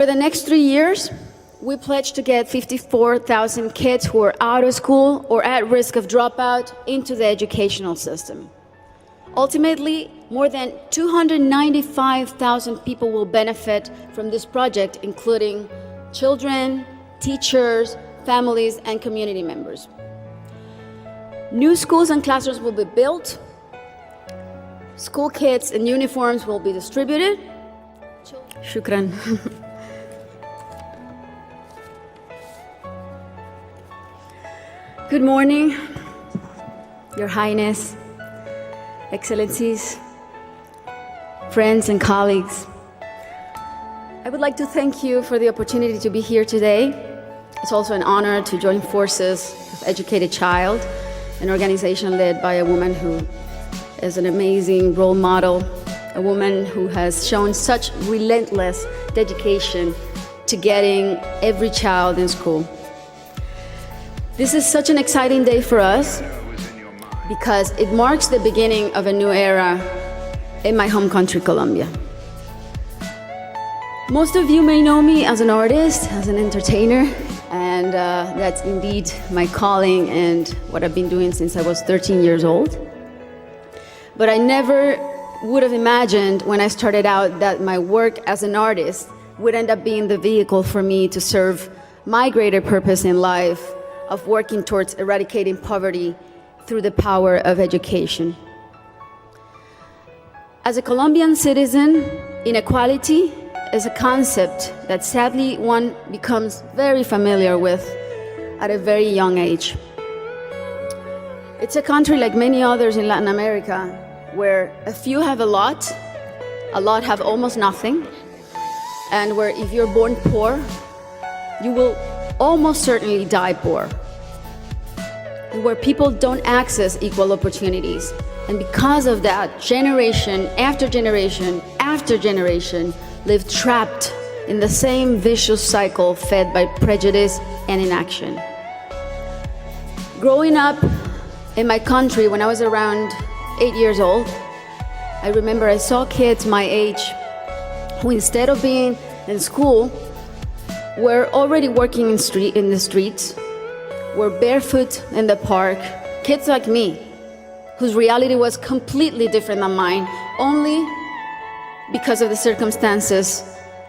For the next 3 years, we pledged to get 54,000 kids who are out of school or at risk of dropout into the educational system. Ultimately, more than 295,000 people will benefit from this project, including children, teachers, families, and community members. New schools and classrooms will be built. School kits and uniforms will be distributed. Shukran. Good morning, Your Highness, Excellencies, friends and colleagues. I would like to thank you for the opportunity to be here today. It's also an honor to join forces with Educated Child, an organization led by a woman who is an amazing role model, a woman who has shown such relentless dedication to getting every child in school. This is such an exciting day for us because it marks the beginning of a new era in my home country, Colombia. Most of you may know me as an artist, as an entertainer, and that's indeed my calling and what I've been doing since I was 13 years old. But I never would have imagined when I started out that my work as an artist would end up being the vehicle for me to serve my greater purpose in life of working towards eradicating poverty through the power of education. As a Colombian citizen, inequality is a concept that sadly one becomes very familiar with at a very young age. It's a country like many others in Latin America where a few have a lot have almost nothing, and where if you're born poor, you will almost certainly die poor, and where people don't access equal opportunities. And because of that, generation after generation after generation live trapped in the same vicious cycle fed by prejudice and inaction. Growing up in my country when I was around 8 years old, I remember I saw kids my age who, instead of being in school, were already working in the streets, were barefoot in the park, kids like me, whose reality was completely different than mine, only because of the circumstances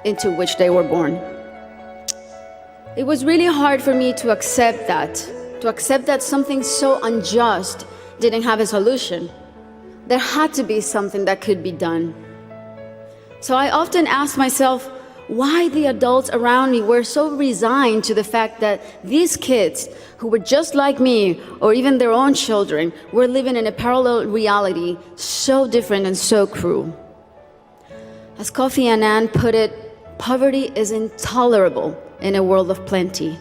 into which they were born. It was really hard for me to accept that something so unjust didn't have a solution. There had to be something that could be done. So I often asked myself why the adults around me were so resigned to the fact that these kids, who were just like me, or even their own children, were living in a parallel reality so different and so cruel. As Kofi Annan put it, poverty is intolerable in a world of plenty.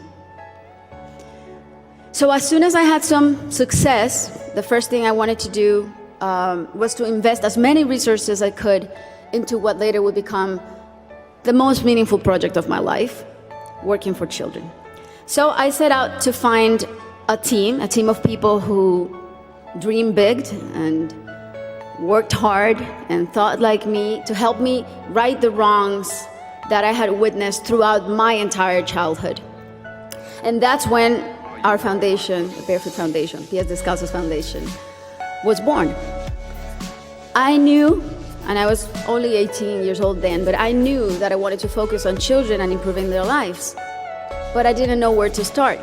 So as soon as I had some success, the first thing I wanted to do was to invest as many resources as I could into what later would become the most meaningful project of my life, working for children. So I set out to find a team of people who dream big and worked hard and thought like me to help me right the wrongs that I had witnessed throughout my entire childhood. And that's when our foundation, the Barefoot Foundation, Pies Descalzos Foundation, was born. I knew, and I was only 18 years old then, but I knew that I wanted to focus on children and improving their lives, but I didn't know where to start.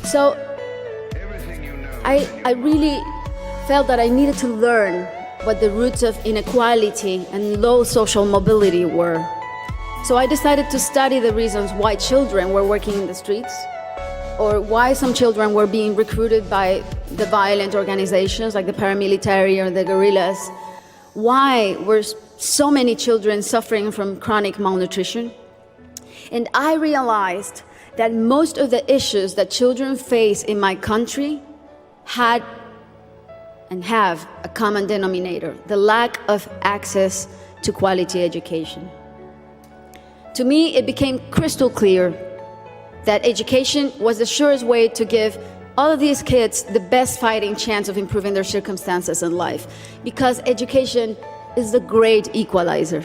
So I really felt that I needed to learn what the roots of inequality and low social mobility were. So I decided to study the reasons why children were working in the streets, or why some children were being recruited by the violent organizations like the paramilitary or the guerrillas. Why were so many children suffering from chronic malnutrition? And I realized that most of the issues that children face in my country had and have a common denominator: the lack of access to quality education. To me, it became crystal clear that education was the surest way to give all of these kids the best fighting chance of improving their circumstances in life, because education is the great equalizer.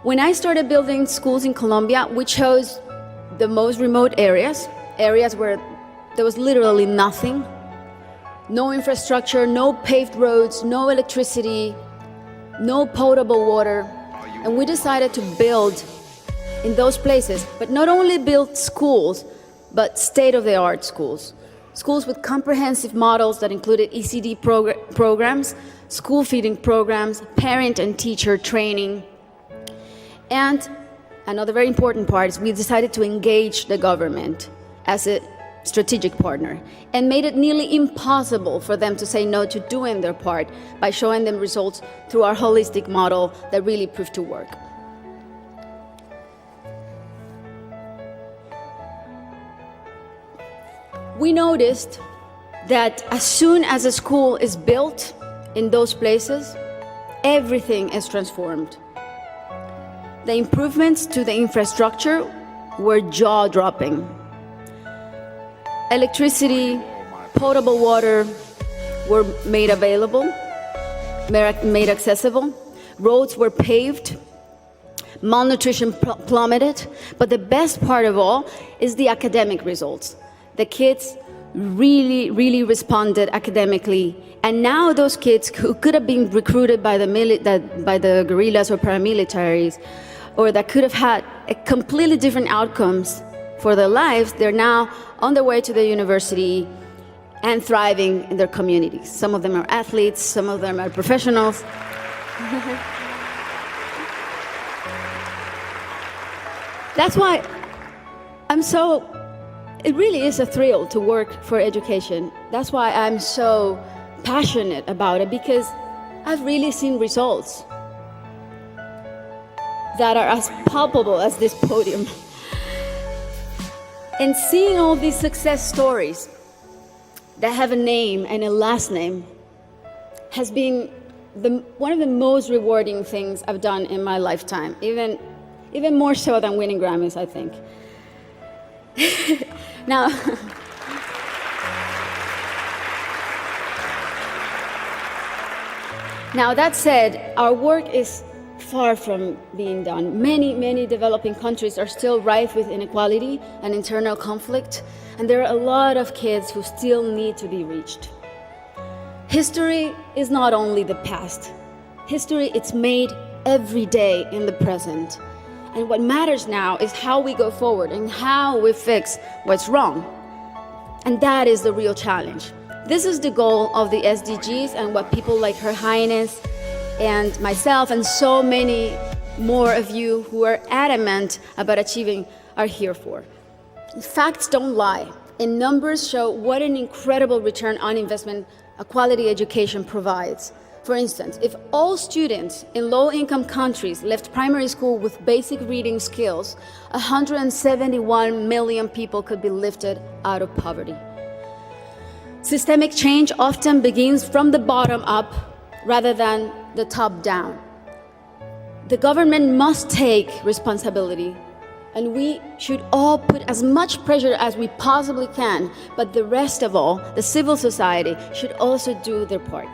When I started building schools in Colombia, we chose the most remote areas where there was literally nothing, no infrastructure, no paved roads, no electricity, no potable water. And we decided to build in those places, but not only build schools, but state-of-the-art schools. Schools with comprehensive models that included ECD programs, school feeding programs, parent and teacher training. And another very important part is we decided to engage the government as a strategic partner and made it nearly impossible for them to say no to doing their part by showing them results through our holistic model that really proved to work. We noticed that as soon as a school is built in those places, everything is transformed. The improvements to the infrastructure were jaw-dropping. Electricity, potable water were made available, made accessible. Roads were paved. Malnutrition plummeted. But the best part of all is the academic results. The kids really responded academically. And now those kids who could have been recruited by the guerrillas or paramilitaries, or that could have had a completely different outcomes for their lives, they're now on their way to the university and thriving in their communities. Some of them are athletes, some of them are professionals. That's why it really is a thrill to work for education. That's why I'm so passionate about it, because I've really seen results that are as palpable as this podium. And seeing all these success stories that have a name and a last name has been one of the most rewarding things I've done in my lifetime, even more so than winning Grammys, I think. Now, that said, our work is far from being done. Many developing countries are still rife with inequality and internal conflict, and there are a lot of kids who still need to be reached. History is not only the past. History, it's made every day in the present. And what matters now is how we go forward and how we fix what's wrong. And that is the real challenge. This is the goal of the SDGs and what people like Her Highness and myself and so many more of you who are adamant about achieving are here for. Facts don't lie, and numbers show what an incredible return on investment a quality education provides. For instance, if all students in low-income countries left primary school with basic reading skills, 171 million people could be lifted out of poverty. Systemic change often begins from the bottom up rather than the top down. The government must take responsibility, and we should all put as much pressure as we possibly can, but the rest of all, the civil society, should also do their part.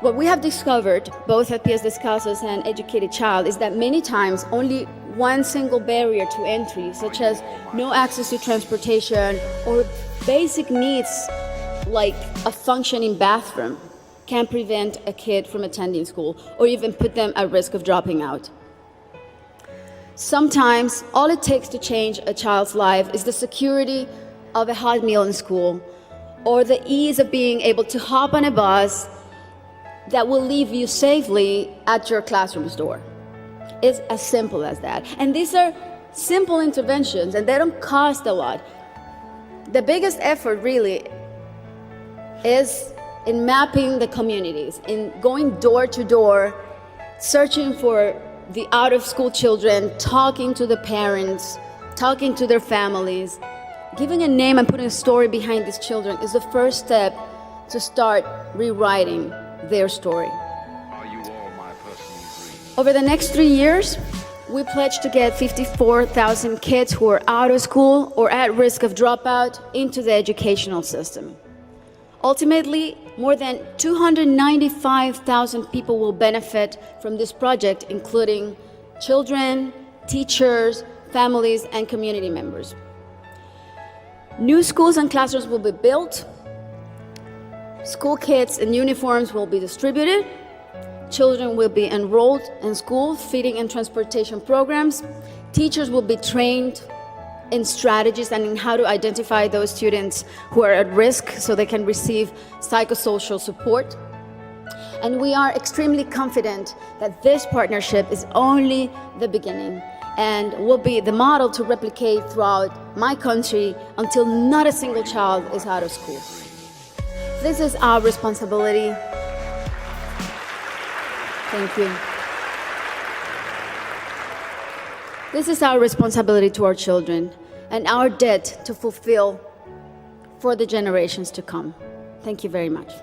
What we have discovered, both at Pies Descalzos and Educated Child, is that many times only one single barrier to entry, such as no access to transportation or basic needs like a functioning bathroom, can prevent a kid from attending school or even put them at risk of dropping out. Sometimes all it takes to change a child's life is the security of a hot meal in school or the ease of being able to hop on a bus that will leave you safely at your classroom's door. It's as simple as that. And these are simple interventions and they don't cost a lot. The biggest effort really is in mapping the communities, in going door to door, searching for the out-of-school children, talking to the parents, talking to their families. Giving a name and putting a story behind these children is the first step to start rewriting their story. Are you all my personal dreams? Over the next 3 years, we pledge to get 54,000 kids who are out of school or at risk of dropout into the educational system. Ultimately, more than 295,000 people will benefit from this project, including children, teachers, families, and community members. New schools and classrooms will be built. School kits and uniforms will be distributed. Children will be enrolled in school, feeding and transportation programs. Teachers will be trained in strategies and in how to identify those students who are at risk so they can receive psychosocial support. And we are extremely confident that this partnership is only the beginning and will be the model to replicate throughout my country until not a single child is out of school. This is our responsibility. Thank you. This is our responsibility to our children and our debt to fulfill for the generations to come. Thank you very much.